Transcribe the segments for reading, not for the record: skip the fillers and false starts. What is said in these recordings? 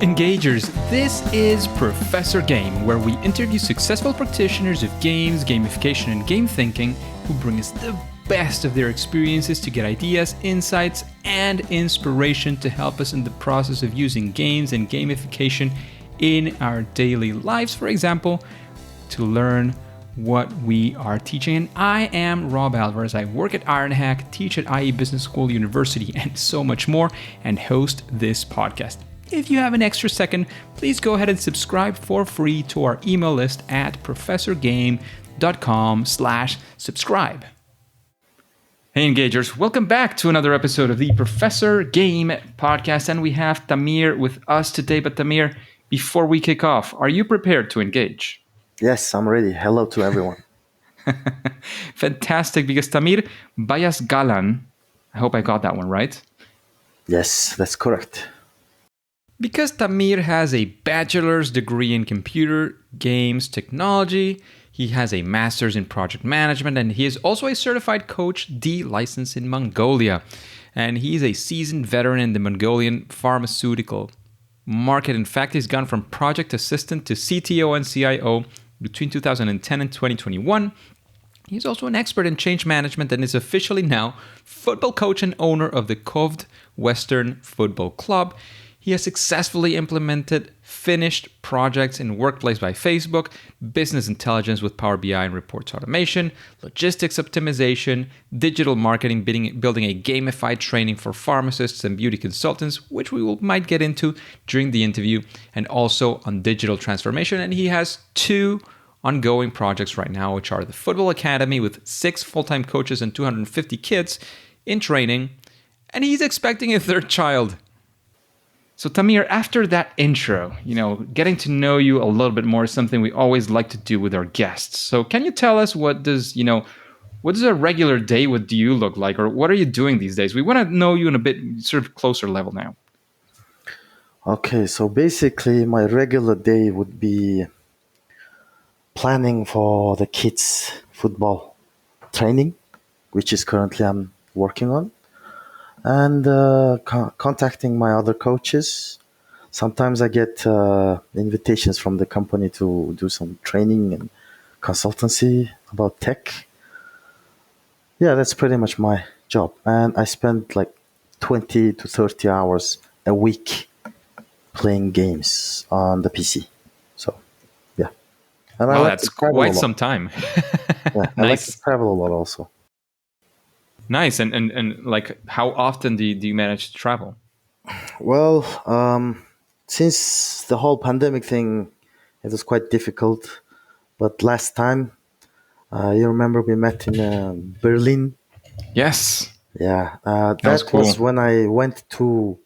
Engagers, this is Professor Game, where we interview successful practitioners of games, gamification, and game thinking who bring us the best of their experiences to get ideas, insights, and inspiration to help us in the process of using games and gamification in our daily lives, for example, to learn what we are teaching. And I am Rob Alvarez. I work at Ironhack, teach at IE Business School University, and so much more, and host this podcast. If you have an extra second, please go ahead and subscribe for free to our email list at professorgame.com/subscribe. Hey Engagers, welcome back to another episode of the Professor Game podcast, and we have Tamir with us today. But Tamir, before we kick off, are you prepared to engage? Yes, I'm ready. Hello to everyone. Fantastic, because Tamir Bayasgalan, I hope I got that one right. Yes, that's correct. Because Tamir has a bachelor's degree in computer games technology, he has a master's in project management, and he is also a certified Coach D license in Mongolia. And he's a seasoned veteran in the Mongolian pharmaceutical market. In fact, he's gone from project assistant to CTO and CIO between 2010 and 2021. He's also an expert in change management and is officially now football coach and owner of the Kovd Western Football Club. He has successfully implemented finished projects in Workplace by Facebook, business intelligence with Power BI and reports automation, logistics optimization, digital marketing, building a gamified training for pharmacists and beauty consultants, which might get into during the interview, and also on digital transformation. And he has two ongoing projects right now, which are the Football Academy with 6 full-time coaches and 250 kids in training, and he's expecting a third child. So Tamir, after that intro, getting to know you a little bit more is something we always like to do with our guests. So can you tell us what does a regular day with you look like, or what are you doing these days? We want to know you in a bit sort of closer level now. Okay, so basically my regular day would be planning for the kids' football training, which is currently I'm working on. And contacting my other coaches. Sometimes I get invitations from the company to do some training and consultancy about tech. Yeah, that's pretty much my job. And I spend like 20 to 30 hours a week playing games on the PC. So, yeah. And I like that's quite some time. Yeah, I like to travel a lot also. Nice. And like, how often do you manage to travel? Well, since the whole pandemic thing, it was quite difficult. But last time, you remember we met in Berlin? Yes. Yeah, that cool. was when I went to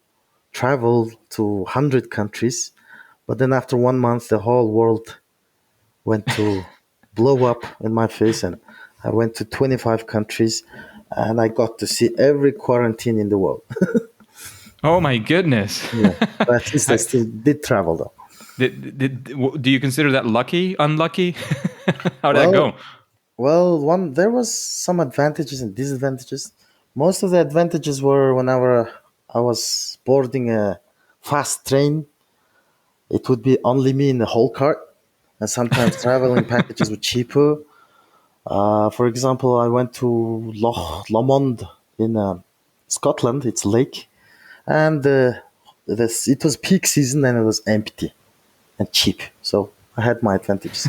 travel to 100 countries. But then after 1 month, the whole world went to blow up in my face. And I went to 25 countries. And I got to see every quarantine in the world. Oh my goodness! Yeah, but at least I still did travel though. Do you consider that lucky, unlucky? How did that go? Well, there was some advantages and disadvantages. Most of the advantages were whenever I was boarding a fast train, it would be only me in the whole cart, and sometimes traveling packages were cheaper. For example, I went to Lomond in Scotland. It's a lake, and it was peak season and it was empty and cheap. So I had my advantages.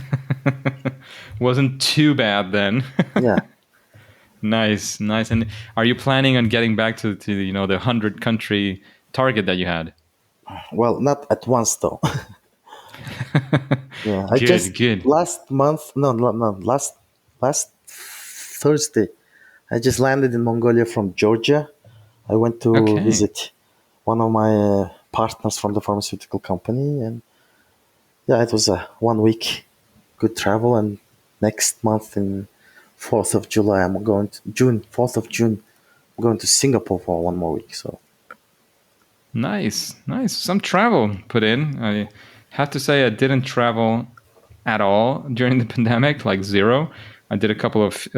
Wasn't too bad then. Yeah. Nice. And are you planning on getting back to the 100 country target that you had? Well, not at once though. Yeah, Good. Last Thursday, I just landed in Mongolia from Georgia. I went to visit one of my partners from the pharmaceutical company, and yeah, it was a 1 week good travel. And next month, in 4th of July, I'm going to 4th of June, I'm going to Singapore for 1 more week. So nice. Some travel put in. I have to say I didn't travel at all during the pandemic, like zero. I did a couple of,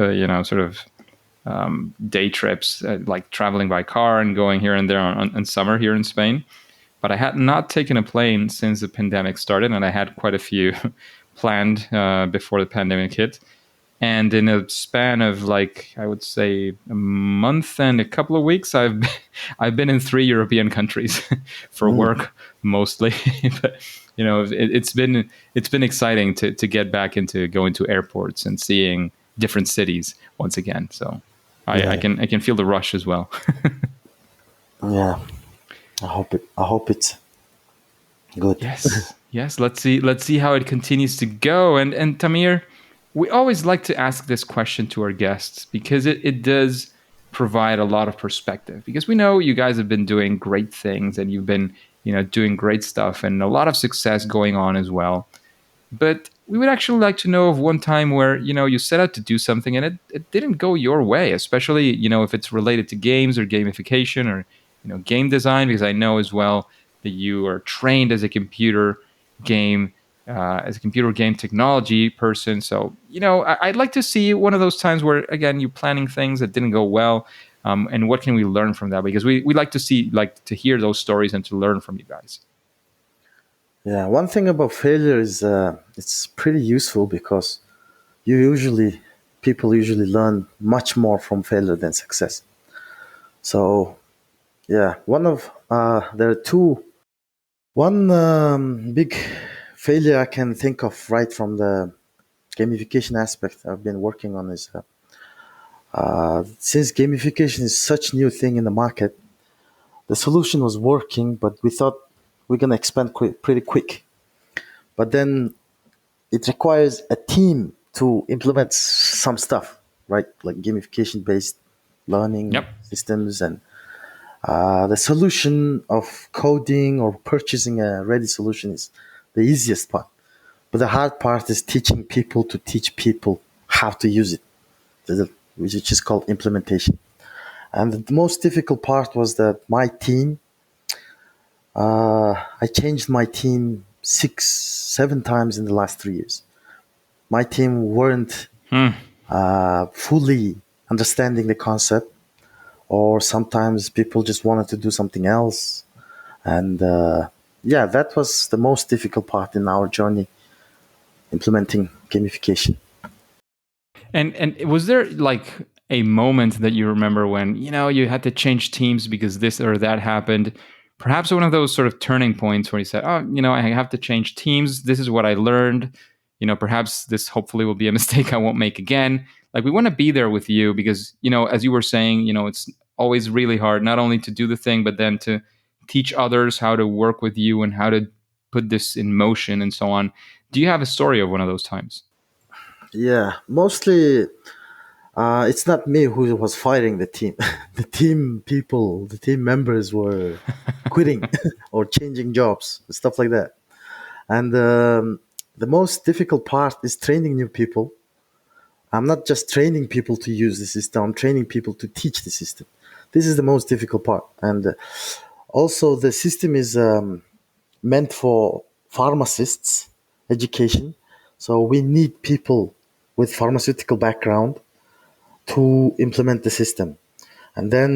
day trips, like traveling by car and going here and there on summer here in Spain. but I had not taken a plane since the pandemic started, and I had quite a few planned before the pandemic hit. And in a span of, like, I would say a month and a couple of weeks, I've been in 3 European countries for Mm, work mostly. But it's been exciting to get back into going to airports and seeing different cities once again. So I yeah, can feel the rush as well. yeah. I hope it's good. Yes, yes. Let's see how it continues to go. And Tamir, we always like to ask this question to our guests because it does provide a lot of perspective. Because we know you guys have been doing great things and you've been doing great stuff and a lot of success going on as well. But we would actually like to know of one time where you set out to do something and it didn't go your way, especially if it's related to games or gamification or game design, because I know as well that you are trained as a game computer game technology person. So I'd like to see one of those times where, again, you're planning things that didn't go well, and what can we learn from that? Because we like to to hear those stories and to learn from you guys. Yeah, one thing about failure is it's pretty useful because you usually people usually learn much more from failure than success. So yeah, there are two. One big failure I can think of right from the gamification aspect I've been working on is since gamification is such new thing in the market, the solution was working, but we thought we're gonna expand pretty quick. But then it requires a team to implement some stuff, right? Like gamification based learning Yep. systems and the solution of coding or purchasing a ready solution is the easiest part. But the hard part is teaching people to teach people how to use it, which is called implementation. And the most difficult part was that I changed my team 7 times in the last 3 years. My team weren't Hmm. fully understanding the concept, or sometimes people just wanted to do something else. And yeah, that was the most difficult part in our journey implementing gamification. And was there like a moment that you remember when you had to change teams because this or that happened? Perhaps one of those sort of turning points where you said, "Oh, I have to change teams. This is what I learned. Perhaps this hopefully will be a mistake I won't make again." Like, we want to be there with you because as you were saying, it's always really hard not only to do the thing but then to teach others how to work with you and how to put this in motion and so on. Do you have a story of one of those times? Yeah, mostly it's not me who was firing the team. The team members were quitting or changing jobs, stuff like that. And the most difficult part is training new people. I'm not just training people to use the system, I'm training people to teach the system. This is the most difficult part. And also, the system is meant for pharmacists education. So we need people with pharmaceutical background to implement the system. And then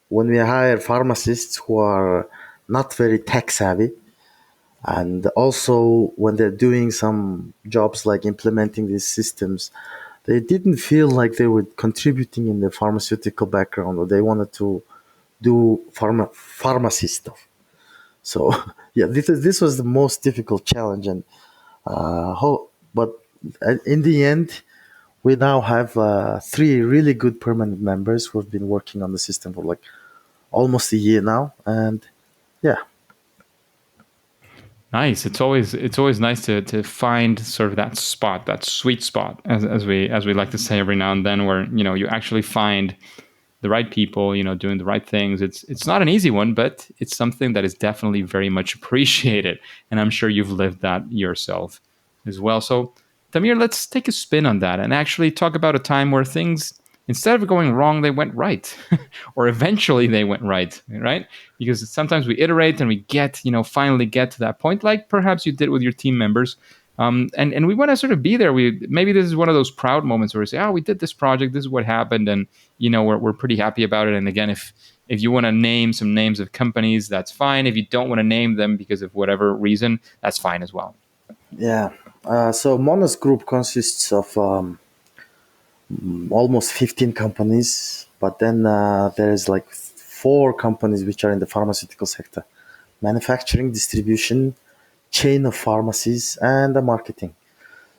when we hire pharmacists who are not very tech savvy, and also when they're doing some jobs like implementing these systems, they didn't feel like they were contributing in the pharmaceutical background, or they wanted to do pharmacy stuff. So yeah, this was the most difficult challenge, and but in the end, we now have 3 really good permanent members who have been working on the system for like almost a year now, and yeah, Nice. It's always nice to find sort of that spot, that sweet spot, as we like to say every now and then, where you actually find the right people, doing the right things. It's not an easy one, but it's something that is definitely very much appreciated, and I'm sure you've lived that yourself as well. So, Tamir, let's take a spin on that and actually talk about a time where things, instead of going wrong, they went right, or eventually they went right, right? Because sometimes we iterate and we finally get to that point, like perhaps you did with your team members. And we want to sort of be there. We maybe this is one of those proud moments where we say, "Oh, we did this project. This is what happened," and we're pretty happy about it. And again, if you want to name some names of companies, that's fine. If you don't want to name them because of whatever reason, that's fine as well. Yeah. So Monos Group consists of almost 15 companies, but then there's like four companies which are in the pharmaceutical sector: manufacturing, distribution, chain of pharmacies, and the marketing.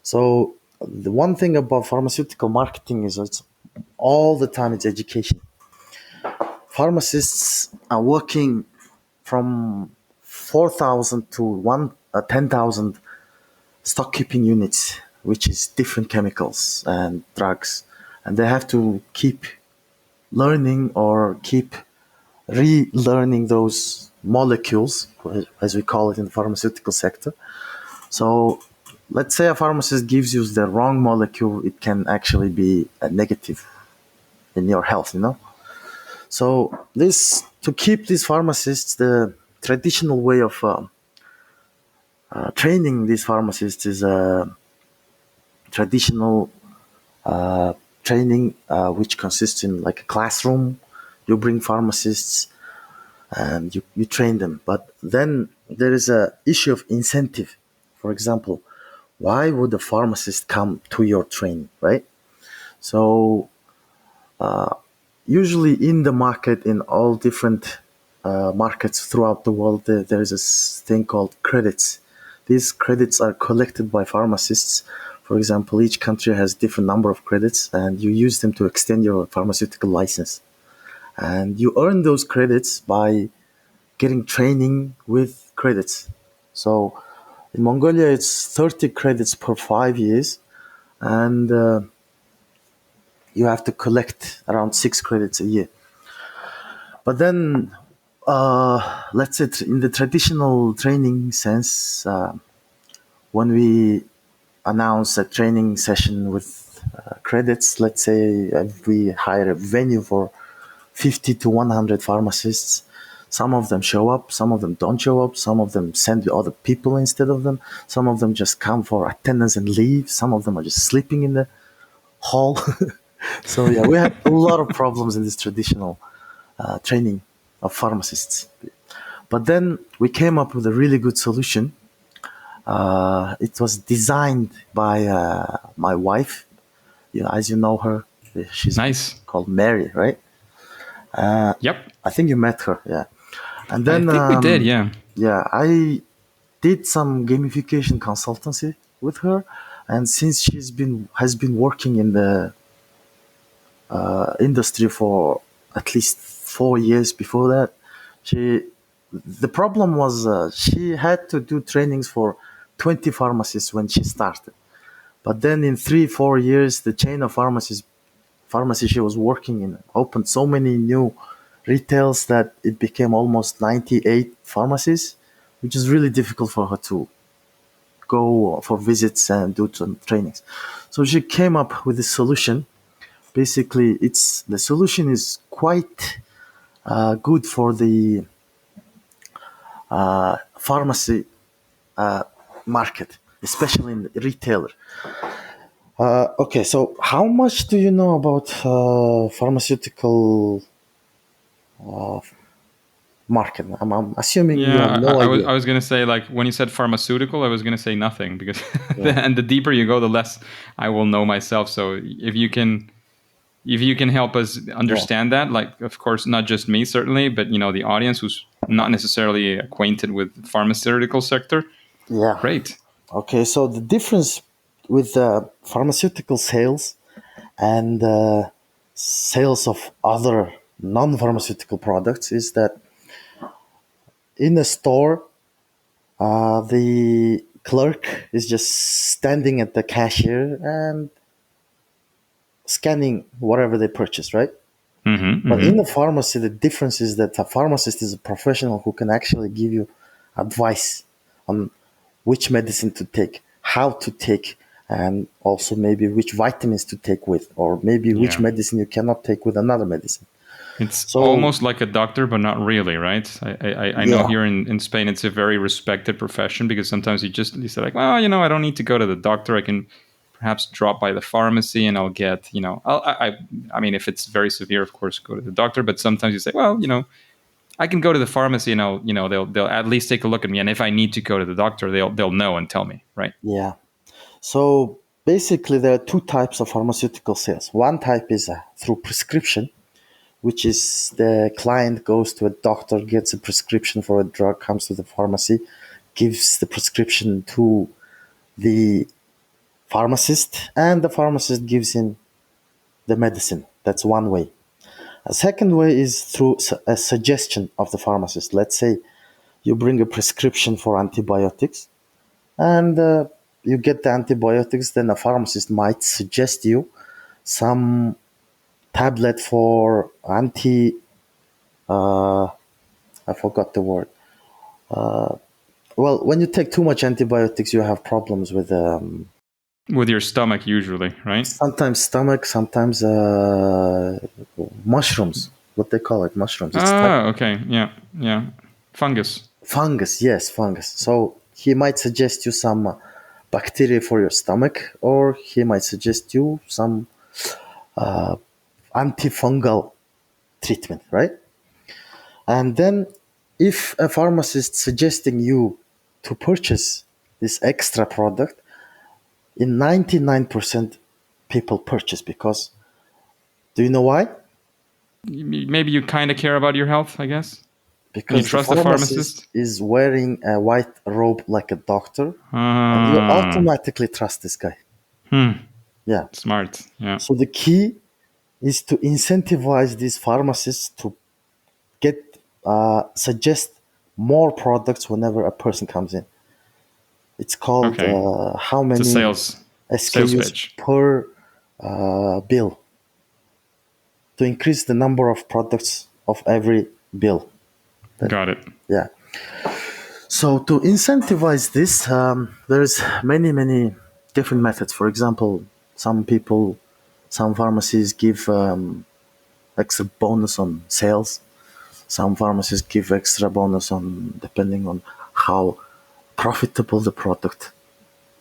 So the one thing about pharmaceutical marketing is it's all the time it's education. Pharmacists are working from 4,000 to 10,000 stock keeping units, which is different chemicals and drugs, and they have to keep learning or keep relearning those molecules, as we call it in the pharmaceutical sector. So let's say a pharmacist gives you the wrong molecule, it can actually be a negative in your health, So this to keep these pharmacists, the traditional way of training these pharmacists is a traditional training which consists in like a classroom. You bring pharmacists and you train them. But then there is a issue of incentive. For example, why would a pharmacist come to your training, right? So usually in the market, in all different markets throughout the world, there is a thing called credits. These credits are collected by pharmacists. For example, each country has different number of credits, and you use them to extend your pharmaceutical license. And you earn those credits by getting training with credits. So in Mongolia, it's 30 credits per 5 years, and you have to collect around 6 credits a year. But then, let's say in the traditional training sense, when we announce a training session with credits, let's say we hire a venue for 50 to 100 pharmacists. Some of them show up, some of them don't show up, some of them send other people instead of them, some of them just come for attendance and leave, some of them are just sleeping in the hall. So yeah, we had a lot of problems in this traditional training of pharmacists. But then we came up with a really good solution. It was designed by my wife. As you know her, she's Nice. called Mary, right? Yep. I think you met her, yeah. And then I think we did, yeah. yeah, I did some gamification consultancy with her, and since has been working in the industry for at least 4 years before that, the problem was she had to do trainings for 20 pharmacists when she started. But then in 3-4 years, the chain of pharmacy she was working in opened so many new retails that it became almost 98 pharmacies, which is really difficult for her to go for visits and do some trainings. So she came up with a solution. Basically, the solution is quite good for the pharmacy market, especially in the retailer. Okay, so how much do you know about pharmaceutical market? I'm assuming you have Yeah, no idea. I was gonna say, like, when you said pharmaceutical, I was gonna say nothing because Yeah. and the deeper you go, the less I will know myself. So if you can help us Yeah. understand that, like, of course, not just me certainly, but the audience who's not necessarily acquainted with the pharmaceutical sector, Yeah. great. Okay, so the difference with pharmaceutical sales and sales of other non-pharmaceutical products is that in a store, the clerk is just standing at the cashier and scanning whatever they purchase, right? But in the pharmacy, the difference is that a pharmacist is a professional who can actually give you advice on which medicine to take, how to take, and also maybe which vitamins to take with, or maybe which Yeah. medicine you cannot take with another medicine. It's So almost like a doctor, but not really, right? I know yeah, here in Spain it's a very respected profession because sometimes you say like, well, I don't need to go to the doctor. I can perhaps drop by the pharmacy and I'll get, I mean, if it's very severe, of course, go to the doctor. But sometimes you say, well, I can go to the pharmacy and they'll at least take a look at me. And if I need to go to the doctor, they'll know and tell me, right? yeah. So basically, there are two types of pharmaceutical sales. One type is through prescription, which is the client goes to a doctor, gets a prescription for a drug, comes to the pharmacy, gives the prescription to the pharmacist, and the pharmacist gives him the medicine. That's one way. A second way is through a suggestion of the pharmacist. Let's say you bring a prescription for antibiotics and you get the antibiotics, then a pharmacist might suggest you some tablet for I forgot the word. Well, when you take too much antibiotics, you have problems with With your stomach, usually, right? sometimes stomach, sometimes mushrooms. What they call it, mushrooms. It's type Ah, okay. Yeah, yeah. Fungus. fungus. Yes, fungus. So he might suggest you some bacteria for your stomach, or he might suggest you some antifungal treatment, right? And then, if a pharmacist suggesting you to purchase this extra product, in 99% people purchase because do you know why? Maybe you kind of care about your health, I guess. And you Because the trust the pharmacist pharmacist. is wearing a white robe like a doctor, and you Ah, automatically trust this guy. Yeah. smart. Yeah. So the key is to incentivize these pharmacists to get suggest more products whenever a person comes in. It's called Okay. how It's a many sales SKUs pitch. per bill to increase the number of products of every bill. Got it. Yeah. So to incentivize this, there's many different methods. For example, some pharmacies give extra bonus on sales. Some pharmacies give extra bonus on depending on how profitable the product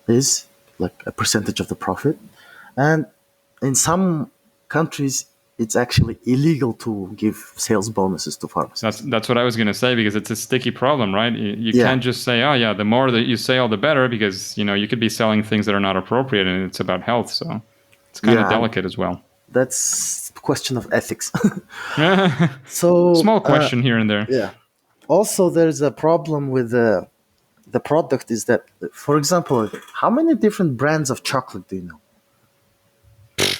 is, like a percentage of the profit. And in some countries, it's actually illegal to give sales bonuses to That's pharmacists. that's what I was gonna say because it's a sticky problem, right? You Yeah, can't just say, oh yeah, the more that you sell, the better, because you could be selling things that are not appropriate, and it's about health, so it's kind of yeah, delicate as well. that's a question of ethics. So, Small question here and there. yeah. Also, there's a problem with the product is that, for example, how many different brands of chocolate do you know?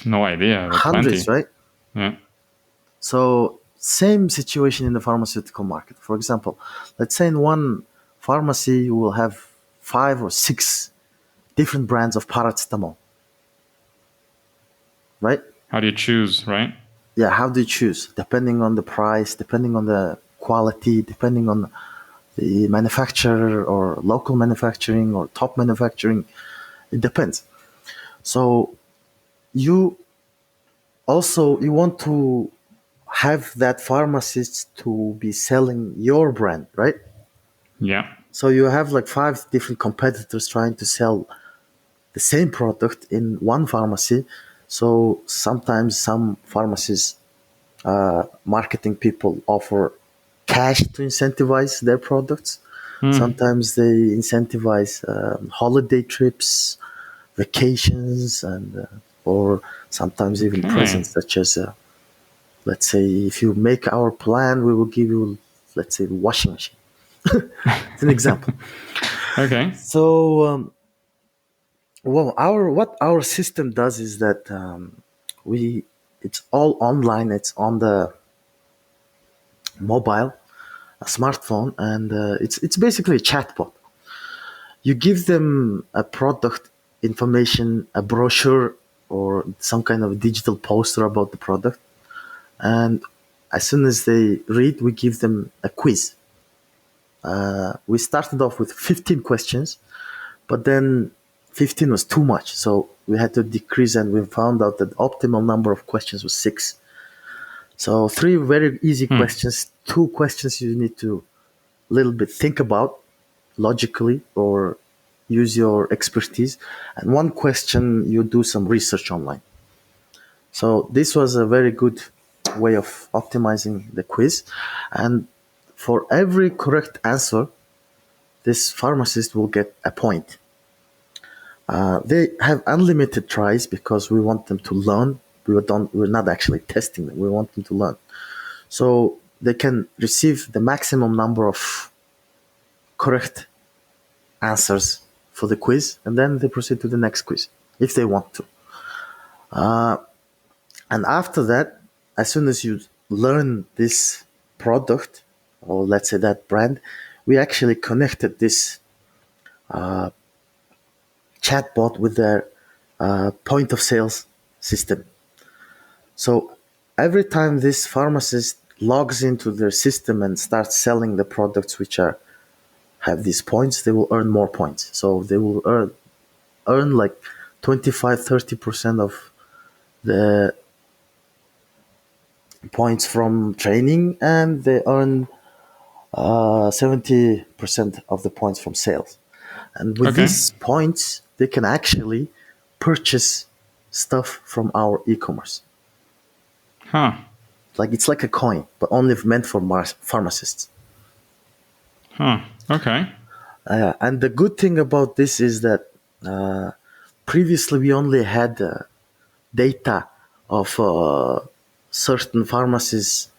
No idea, but Hundreds, plenty. right? Yeah. So, same situation in the pharmaceutical market. For example, let's say in one pharmacy you will have 5 or 6 different brands of paracetamol, right? How do you choose, right? Yeah, how do you choose? Depending on the price, depending on the quality, depending on the manufacturer or local manufacturing or top manufacturing. It depends. So you you want to have that pharmacist to be selling your brand, right? Yeah. So you have like 5 different competitors trying to sell the same product in one pharmacy. So sometimes some pharmacies, marketing people offer cash to incentivize their products. Sometimes they incentivize holiday trips, vacations, and or sometimes even Okay. presents, such as let's say if you make our plan, we will give you, let's say, washing machine. It's an example. Okay. So well, our what our system does is that we it's all online. It's on the mobile, a smartphone, and it's basically a chatbot. You give them a product information, a brochure, or some kind of digital poster about the product, and as soon as they read, we give them a quiz. We started off with 15 questions, but then 15 was too much, so we had to decrease, and we found out that the optimal number of questions was 6. So 3 very easy questions, 2 questions you need to little bit think about logically or use your expertise, and 1 question you do some research online. So this was a very good way of optimizing the quiz. And for every correct answer, this pharmacist will get a point. They have unlimited tries because we want them to learn. We're not actually testing them. We want them to learn. So they can receive the maximum number of correct answers for the quiz, and then they proceed to the next quiz if they want to. And after that, as soon as you learn this product, or let's say that brand, we actually connected this chatbot with their point of sales system. So every time this pharmacist logs into their system and starts selling the products which have these points, they will earn more points. So they will earn like 25-30% of the points from training, and they earn 70% of the points from sales. And with these points, they can actually purchase stuff from our e-commerce. Huh. Like it's like a coin, but only meant for pharmacists. Huh. Okay. And the good thing about this is that previously we only had data of certain pharmacies'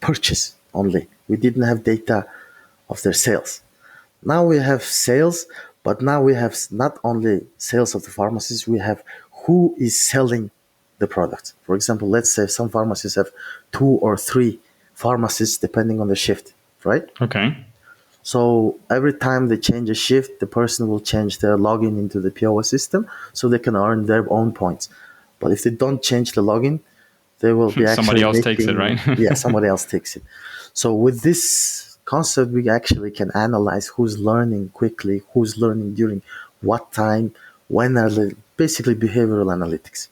purchase only. We didn't have data of their sales. Now we have sales, but now we have not only sales of the pharmacies, we have who is selling the product. For example, let's say some pharmacies have 2 or 3 pharmacists depending on the shift, right? Okay. So every time they change a shift, the person will change their login into the POS system so they can earn their own points. But if they don't change the login, they will be actually somebody else takes it, right? Yeah, somebody else takes it. So with this concept, we actually can analyze who's learning quickly, who's learning during what time, when are they, basically behavioral analytics.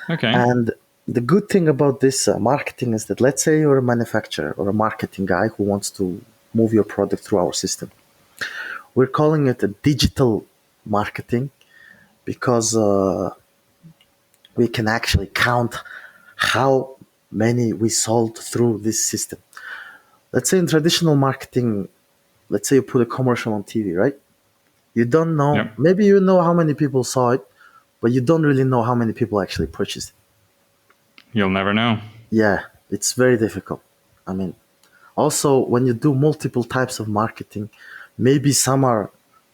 Okay. And the good thing about this marketing is that, let's say you're a manufacturer or a marketing guy who wants to move your product through our system. We're calling it a digital marketing because we can actually count how many we sold through this system. Let's say in traditional marketing, let's say you put a commercial on TV, right? You don't know, Yep. maybe you know how many people saw it, but you don't really know how many people actually purchased it. You'll never know. Yeah, it's very difficult. I mean, also when you do multiple types of marketing, maybe some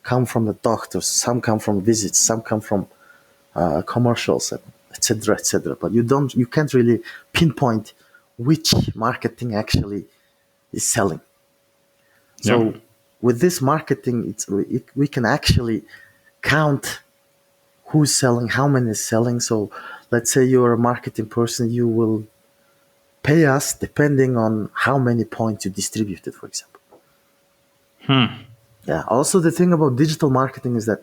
come from the doctors, some come from visits, some come from commercials, etc., etc. But you can't really pinpoint which marketing actually is selling. So Yep. with this marketing, we can actually count who's selling, how many is selling. So let's say you're a marketing person, you will pay us depending on how many points you distributed, for example. Yeah. Also, the thing about digital marketing is that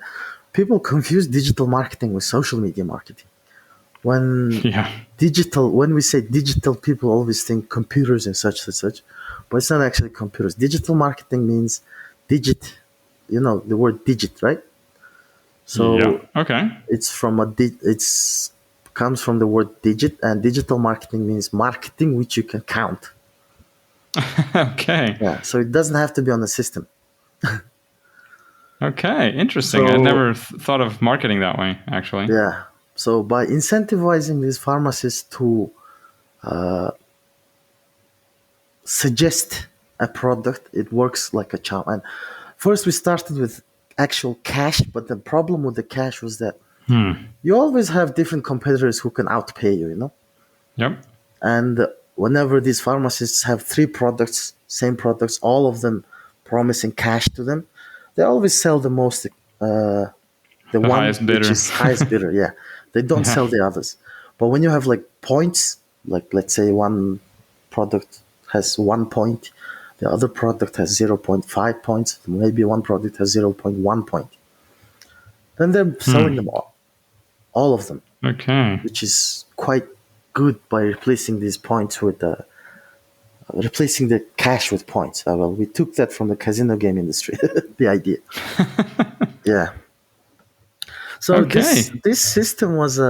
people confuse digital marketing with social media marketing. When we say digital, people always think computers and such, but it's not actually computers. Digital marketing means digit, the word digit, right? So it's comes from the word digit, and digital marketing means marketing which you can count. Okay. Yeah. So it doesn't have to be on the system. Okay. Interesting. I never thought of marketing that way, actually. Yeah. So by incentivizing these pharmacists to suggest a product, it works like a charm. And first we started with actual cash, but the problem with the cash was that you always have different competitors who can outpay you, Yep. And whenever these pharmacists have 3 products, same products, all of them promising cash to them, they always sell the most, the one highest bidder. which is highest bidder. Yeah, they don't sell the others. But when you have like points, like let's say one product has 1 point, the other product has 0.5 points, maybe one product has 0.1 point, then they're selling them all of them. Okay. Which is quite good by replacing these points with replacing the cash with points. Well, we took that from the casino game industry, the idea. Yeah. So Okay. this system was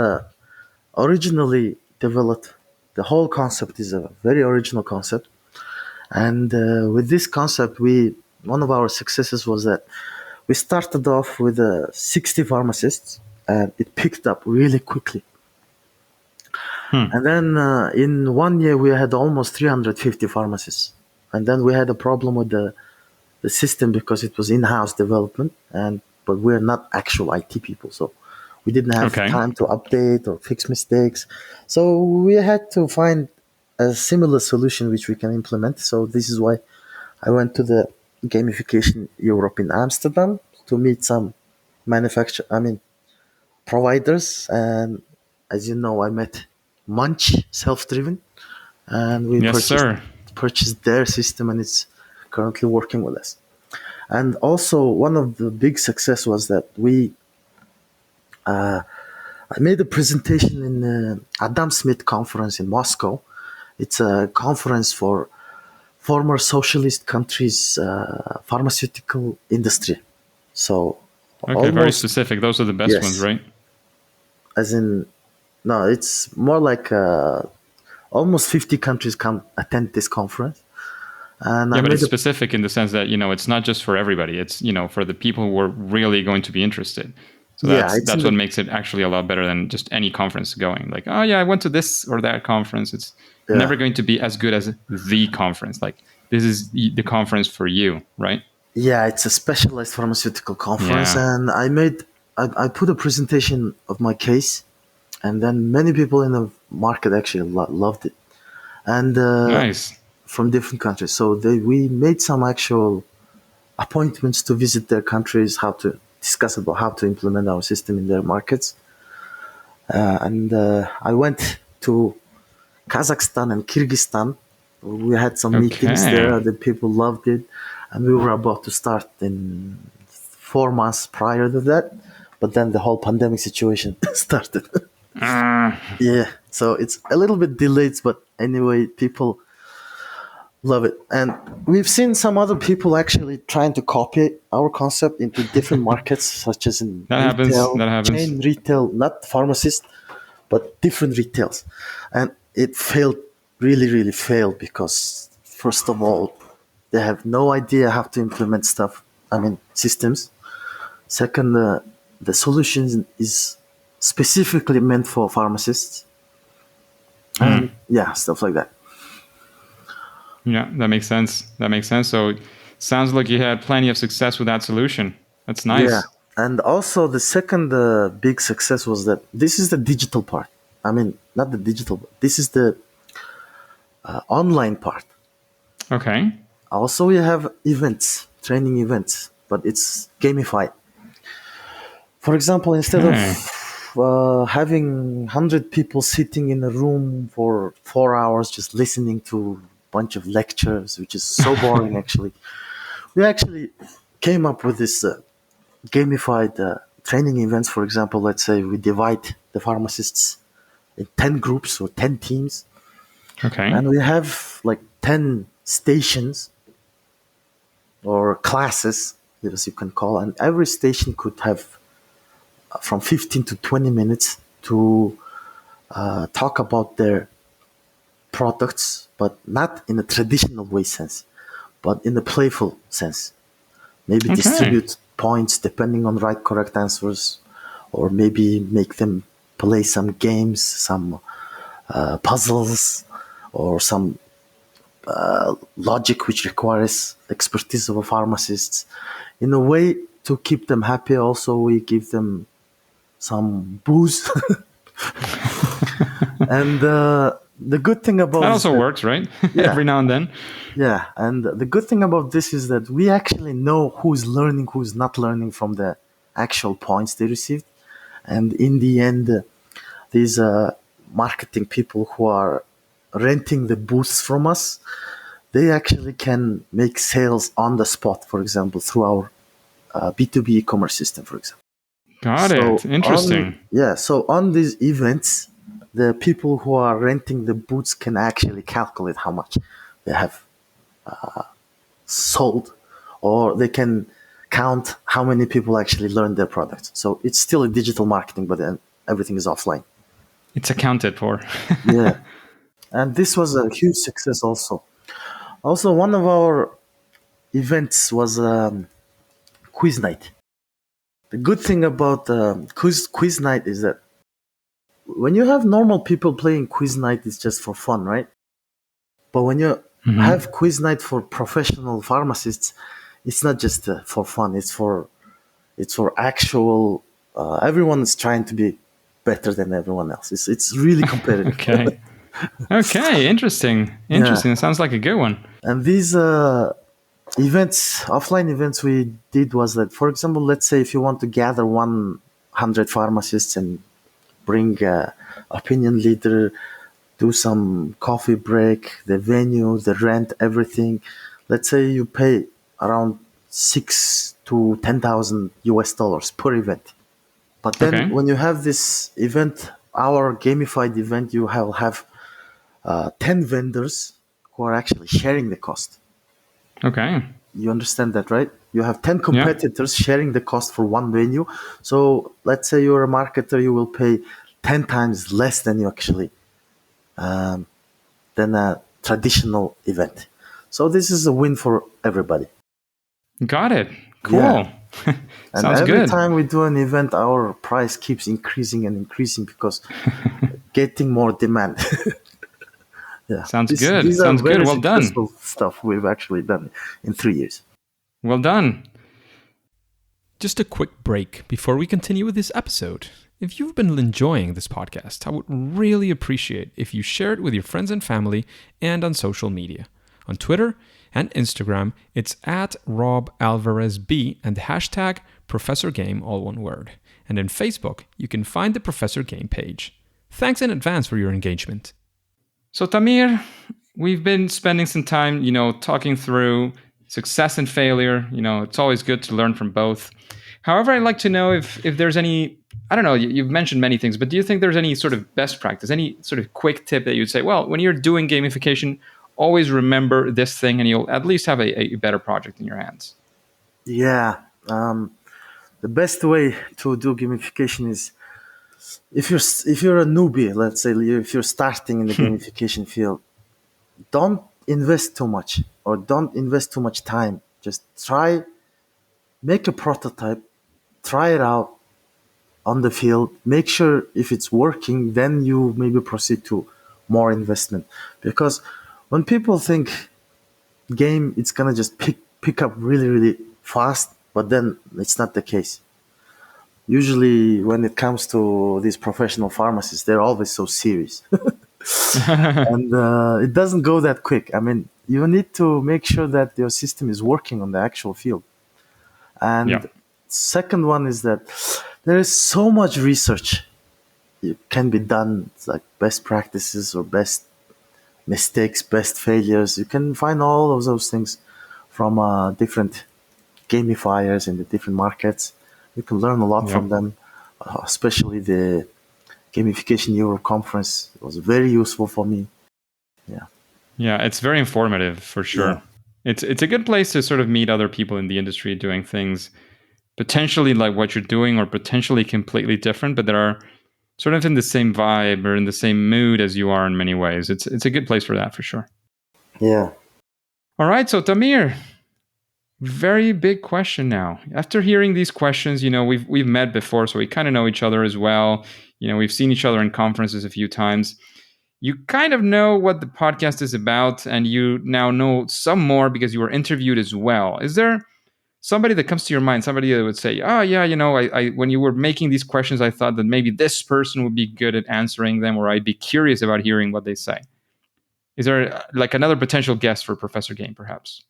originally developed. The whole concept is a very original concept, and with this concept, we one of our successes was that we started off with 60 pharmacists, and it picked up really quickly. Hmm. And then in 1 year, we had almost 350 pharmacists. And then we had a problem with the system because it was in-house development, and but we're not actual IT people, so we didn't have Okay. time to update or fix mistakes. So we had to find a similar solution which we can implement. So this is why I went to the Gamification Europe in Amsterdam to meet some providers, and as you know, I met Munch Self-Driven, and we Yes, purchased sir. purchased their system, and it's currently working with us. And also, one of the big success was that I made a presentation in the Adam Smith conference in Moscow. It's a conference for former socialist countries' pharmaceutical industry. So Okay, very almost, specific. Those are the best ones, yes, right? as in, no, it's more like almost 50 countries come attend this conference. And I Yeah, but made it's a, specific in the sense that, it's not just for everybody. It's, for the people who are really going to be interested. So yeah, that's it's in that's what the, makes it actually a lot better than just any conference going. Like, oh yeah, I went to this or that conference. It's yeah, never going to be as good as the conference. Like this is the conference for you, right? yeah, it's a specialized pharmaceutical conference. Yeah. And I put a presentation of my case, and then many people in the market actually loved it. And Nice. from different countries. So we made some actual appointments to visit their countries, how to discuss about how to implement our system in their markets. And I went to Kazakhstan and Kyrgyzstan. We had some meetings Okay. there. The people loved it, and we were about to start in 4 months prior to that. But then the whole pandemic situation started. Uh, Yeah, so it's a little bit delayed, but anyway, people love it. And we've seen some other people actually trying to copy our concept into different markets, such as in that happens. retail, That happens. chain retail, not pharmacist, but different retails. And it failed, really, really failed because, first of all, they have no idea how to implement stuff, systems. Second, the solution is specifically meant for pharmacists. Hmm. And yeah, stuff like that. Yeah, that makes sense. That makes sense. So sounds like you had plenty of success with that solution. That's Yeah, nice. and also the second big success was that this is the digital part. Not the digital. This is the online part. Okay. Also, we have events, training events, but it's gamified. For example, instead of Okay. having 100 people sitting in a room for 4 hours just listening to a bunch of lectures, which is so boring, actually, we actually came up with this gamified training events. For example, let's say we divide the pharmacists in 10 groups or 10 teams, Okay. and we have like 10 stations or classes, as you can call, and every station could have from 15 to 20 minutes to talk about their products, but not in a traditional way sense, but in a playful sense. Maybe Okay. distribute points depending on right correct answers, or maybe make them play some games, some puzzles, or some logic which requires expertise of a pharmacist. In a way to keep them happy, also we give them some booze. And the good thing about That is also that, works, right? yeah, Every now and then. yeah, and the good thing about this is that we actually know who's learning, who's not learning from the actual points they received. And in the end, these marketing people who are renting the booths from us, they actually can make sales on the spot, for example, through our B2B e-commerce system, for example. Got it. Interesting. So on these events, the people who are renting the booths can actually calculate how much they have sold, or they can count how many people actually learned their product. So it's still a digital marketing, but then everything is offline. It's accounted for. Yeah. And this was a huge success also. Also, one of our events was quiz night. The good thing about quiz night is that when you have normal people playing quiz night, it's just for fun, right? But when you have quiz night for professional pharmacists, it's not just for fun. It's for actual. Everyone is trying to be better than everyone else. It's really competitive. Okay. Okay. Interesting. Interesting. It sounds like a good one. And these events, offline events we did was that, for example, let's say if you want to gather 100 pharmacists and bring opinion leader, do some coffee break, the venue, the rent, everything. Let's say you pay around 6 to 10,000 US dollars per event. But then Okay. when you have this event, our gamified event, you will have 10 vendors who are actually sharing the cost. Okay. You understand that, right? You have 10 Yeah. competitors sharing the cost for one venue. So let's say you're a marketer, you will pay 10 times less than you actually than a traditional event. So this is a win for everybody. Got it. Cool. Yeah. And Sounds every good. time we do an event, our price keeps increasing and increasing because getting more demand. Yeah. Sounds good. These are Sounds good. very Well done. successful stuff we've actually done in 3 years. Well done. Just a quick break before we continue with this episode. If you've been enjoying this podcast, I would really appreciate if you share it with your friends and family and on social media. On Twitter and Instagram, it's at RobAlvarezB and hashtag ProfessorGame, all one word. And in Facebook, you can find the Professor Game page. Thanks in advance for your engagement. So, Tamir, we've been spending some time, talking through success and failure. It's always good to learn from both. However, I'd like to know if there's any, I don't know, you've mentioned many things, but do you think there's any sort of best practice, any sort of quick tip that you'd say, well, when you're doing gamification, always remember this thing and you'll at least have a better project in your hands? Yeah. The best way to do gamification is if you're a newbie, let's say if you're starting in the gamification field, don't invest too much or don't invest too much time. Just make a prototype, try it out on the field, make sure if it's working, then you maybe proceed to more investment. Because when people think game, it's gonna just pick up really, really fast, but then it's not the case. Usually when it comes to these professional pharmacists, they're always so serious. And it doesn't go that quick. I mean, you need to make sure that your system is working on the actual field. And Yeah. second one is that there is so much research it can be done, like best practices or best mistakes, best failures. You can find all of those things from different gamifiers in the different markets. You can learn a lot Yeah. from them, especially the Gamification Europe conference. It was very useful for me. Yeah. Yeah, it's very informative for sure. Yeah. It's a good place to sort of meet other people in the industry doing things potentially like what you're doing or potentially completely different, but that are sort of in the same vibe or in the same mood as you are in many ways. It's a good place for that for sure. Yeah. All right, so Tamir, very big question now. After hearing these questions, we've met before, so we kind of know each other as well. We've seen each other in conferences a few times. You kind of know what the podcast is about, and you now know some more because you were interviewed as well. Is there somebody that comes to your mind, somebody that would say, oh, yeah, I when you were making these questions, I thought that maybe this person would be good at answering them, or I'd be curious about hearing what they say? Is there like another potential guest for Professor Game, perhaps?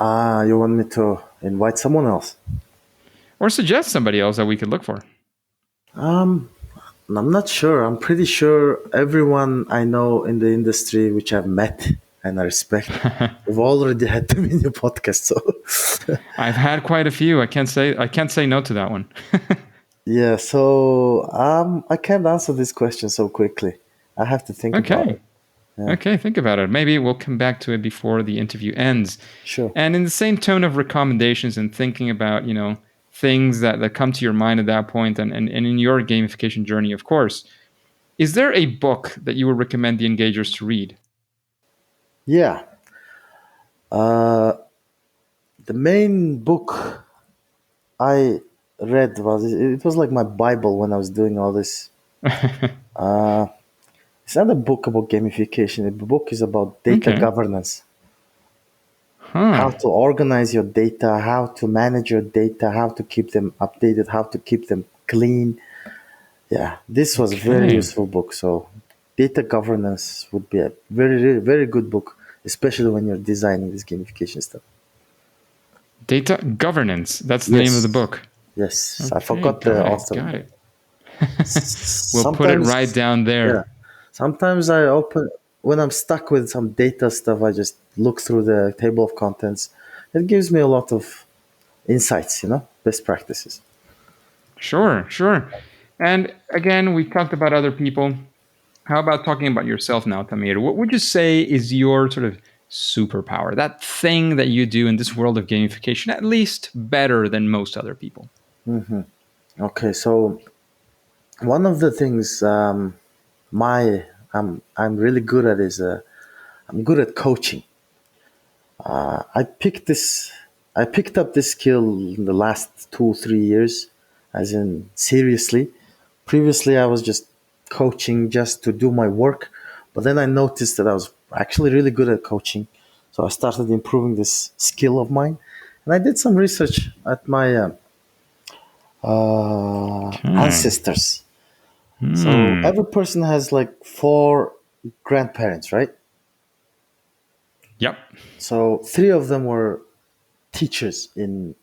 You want me to invite someone else? Or suggest somebody else that we could look for? I'm not sure. I'm pretty sure everyone I know in the industry, which I've met and I respect, have already had them in your podcast. So I've had quite a few. I can't say no to that one. yeah. So I can't answer this question so quickly. I have to think about Okay. it. Yeah, Okay, think about it. Maybe we'll come back to it before the interview ends. sure. And in the same tone of recommendations and thinking about, things that come to your mind at that point and in your gamification journey, of course, is there a book that you would recommend the engagers to read? Yeah. Uh, the main book I read it was like my Bible when I was doing all this. Uh, it's not a book about gamification. The book is about data Okay. governance. Huh. How to organize your data, how to manage your data, how to keep them updated, how to keep them clean. Yeah, this was a very Okay. useful book. So, data governance would be a very, very good book, especially when you're designing this gamification stuff. Data governance. That's the name of the Yes, book. yes. I Okay, forgot the got it. author. Got it. We'll put it right Sometimes, down yeah. there. Sometimes I open when I'm stuck with some data stuff. I just look through the table of contents. It gives me a lot of insights. Best practices. Sure, sure. And again, we talked about other people. How about talking about yourself now, Tamir? What would you say is your sort of superpower? That thing that you do in this world of gamification, at least better than most other people. Okay, so one of the things my I'm really good at is I'm good at coaching. I picked this I picked up this skill in the last 2 3 years, as in seriously. Previously, I was just coaching just to do my work, but then I noticed that I was actually really good at coaching, so I started improving this skill of mine, and I did some research at my Okay. ancestors. So Hmm. every person has like four grandparents, right? Yep. So three of them were teachers in,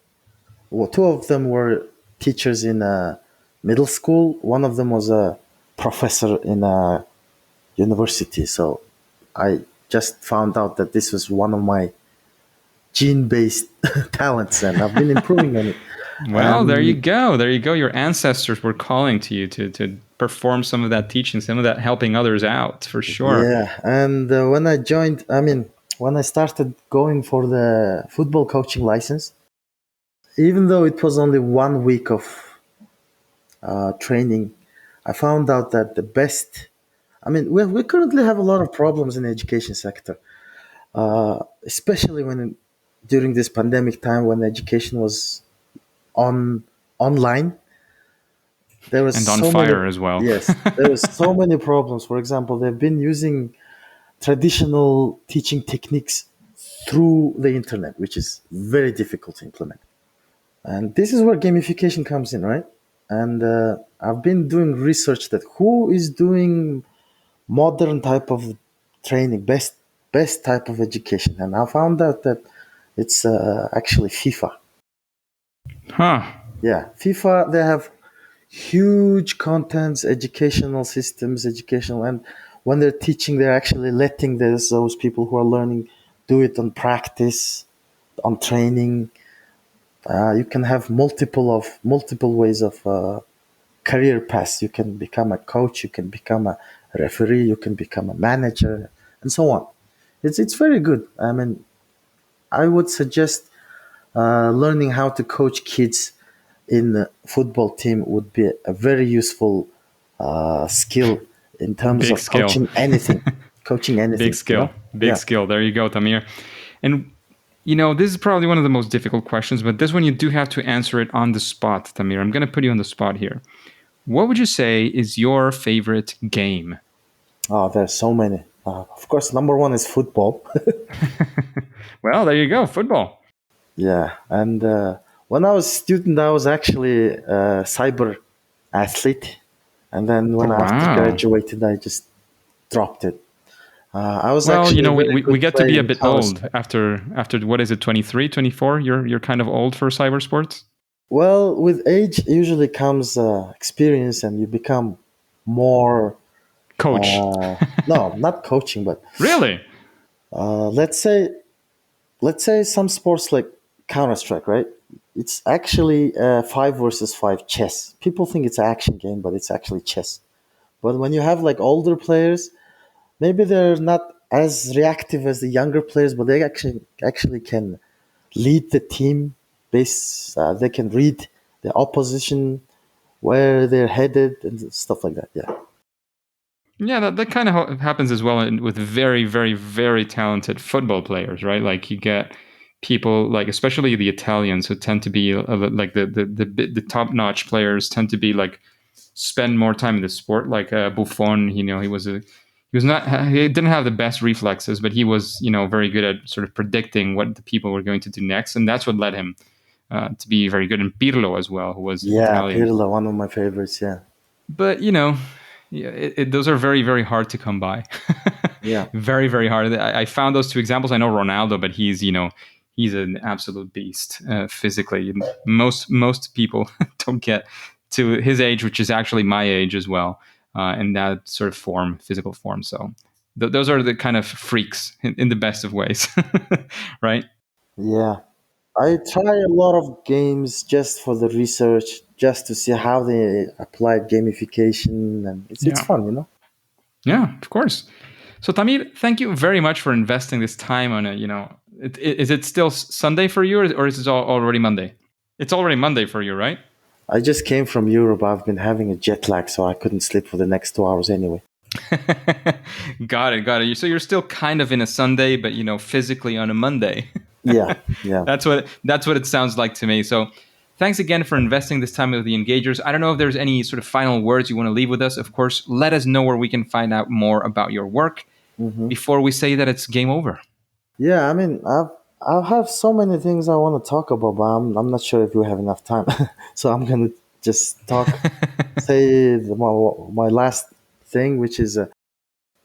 well, two of them were teachers in a middle school. One of them was a professor in a university. So I just found out that this was one of my gene-based talents, and I've been improving on it. Well, there you And go. There you go. Your ancestors were calling to you to perform some of that teaching, some of that helping others out, for sure. yeah, and when I started going for the football coaching license, even though it was only 1 week of training, I found out that the best. We currently have a lot of problems in the education sector, especially during this pandemic time when education was on online. There was And on so many. fire as well. Yes, there was so many problems. For example, they've been using traditional teaching techniques through the internet, which is very difficult to implement. And this is where gamification comes in, right? And I've been doing research that who is doing modern type of training, best type of education, and I found out that it's actually FIFA. Huh. Yeah, FIFA. They have huge contents, educational systems, educational, and when they're teaching, they're actually letting those people who are learning do it on practice, on training. You can have multiple ways of career paths. You can become a coach, you can become a referee, you can become a manager, and so on. It's very good. I would suggest learning how to coach kids in the football team would be a very useful skill in terms Big of skill. coaching Big anything. skill. Big Yeah. skill. There you go, Tamir. And this is probably one of the most difficult questions, but this one you do have to answer it on the spot, Tamir. I'm going to put you on the spot here. What would you say is your favorite game? Oh, there's so many. Of course, number one is football. Well, there you go, football. Yeah, and when I was a student, I was actually a cyber athlete, and then Oh, when I after wow. graduated, I just dropped it. I was Well, actually a we, very we, we good get to player be a in bit Counter old Strike. after what is it, 23, 24? You're kind of old for cyber sports? Well, with age usually comes experience, and you become more. Coach. No, not coaching, but Really? uh, let's say let's say some sports like Counter Strike, right? It's actually 5 versus 5 chess. People think it's an action game, but it's actually chess. But when you have like older players, maybe they're not as reactive as the younger players, but they actually can lead the team. They can read the opposition, where they're headed, and stuff like that. Yeah. Yeah, that kind of happens as well with very, very, very talented football players, right? Like you get people like, especially the Italians, who tend to be like the top notch players tend to be like spend more time in the sport. Like Buffon, he didn't have the best reflexes, but he was very good at sort of predicting what the people were going to do next, and that's what led him to be very good. And Pirlo as well, who was Yeah, Italian. Pirlo, one of my favorites. Yeah. But yeah, those are very, very hard to come by. Yeah. Very, very hard. I found those two examples. I know Ronaldo, but he's an absolute beast physically. Most people don't get to his age, which is actually my age as well, in that sort of physical form. So those are the kind of freaks in the best of ways, right? Yeah. I try a lot of games just for the research, just to see how they applied gamification, and it's Yeah. fun. Yeah, of course. So Tamir, thank you very much for investing this time on it. Is it still Sunday for you, or is it already Monday? It's already Monday for you, right? I just came from Europe. I've been having a jet lag, so I couldn't sleep for the next 2 hours anyway. Got it. So you're still kind of in a Sunday, but physically on a Monday. Yeah, yeah. That's what it sounds like to me. So thanks again for investing this time with the Engagers. I don't know if there's any sort of final words you want to leave with us. Of course, let us know where we can find out more about your work before we say that it's game over. Yeah, I mean, I have so many things I want to talk about, but I'm not sure if we have enough time. So I'm gonna just say my last thing, which is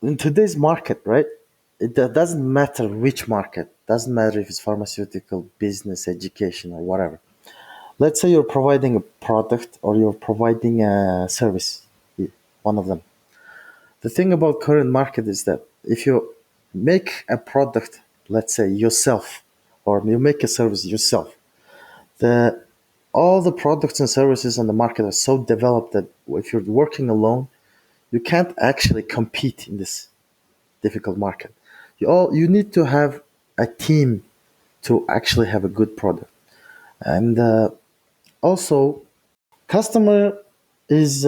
in today's market, right? It doesn't matter which market. Doesn't matter if it's pharmaceutical, business, education, or whatever. Let's say you're providing a product or you're providing a service, one of them. The thing about current market is that if you make a product, let's say yourself, or you make a service yourself, the all the products and services on the market are so developed that if you're working alone, you can't actually compete in this difficult market. You need to have a team to actually have a good product. And also, customer is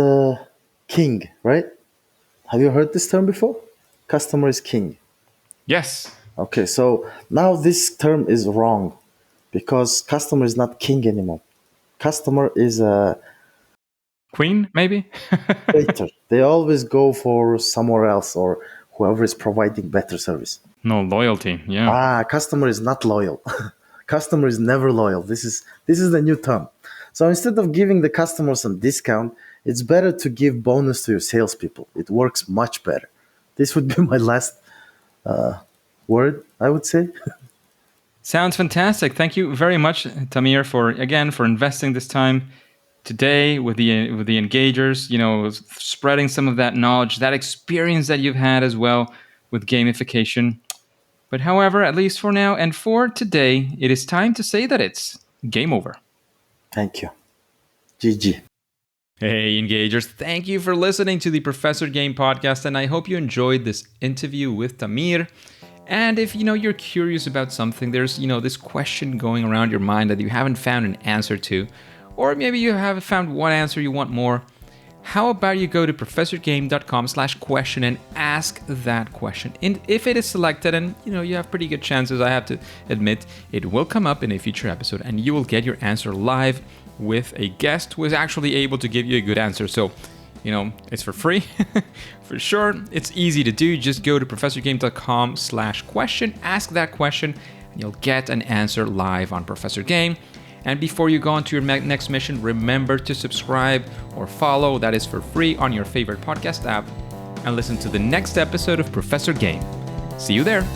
king, right? Have you heard this term before? Customer is king. Yes. Okay, so now this term is wrong because customer is not king anymore. Customer is a Queen, maybe? traitor. They always go for somewhere else or whoever is providing better service. No, loyalty. Yeah. Customer is not loyal. Customer is never loyal. This is the new term. So instead of giving the customers some discount, it's better to give bonus to your salespeople. It works much better. This would be my last word, I would say. Sounds fantastic. Thank you very much, Tamir, for investing this time today with the Engagers, spreading some of that knowledge, that experience that you've had as well with gamification. But however, at least for now and for today, it is time to say that it's game over. Thank you. GG. Hey, Engagers, thank you for listening to the Professor Game podcast, and I hope you enjoyed this interview with Tamir. And if you're curious about something, there's this question going around your mind that you haven't found an answer to, or maybe you have found one answer you want more, how about you go to professorgame.com/question and ask that question. And if it is selected, and you have pretty good chances, I have to admit, it will come up in a future episode and you will get your answer live with a guest who is actually able to give you a good answer. So, it's for free. For sure, it's easy to do. Just go to professorgame.com/question, ask that question, and you'll get an answer live on Professor Game. And before you go on to your next mission, remember to subscribe or follow. That is for free on your favorite podcast app. And listen to the next episode of Professor Game. See you there.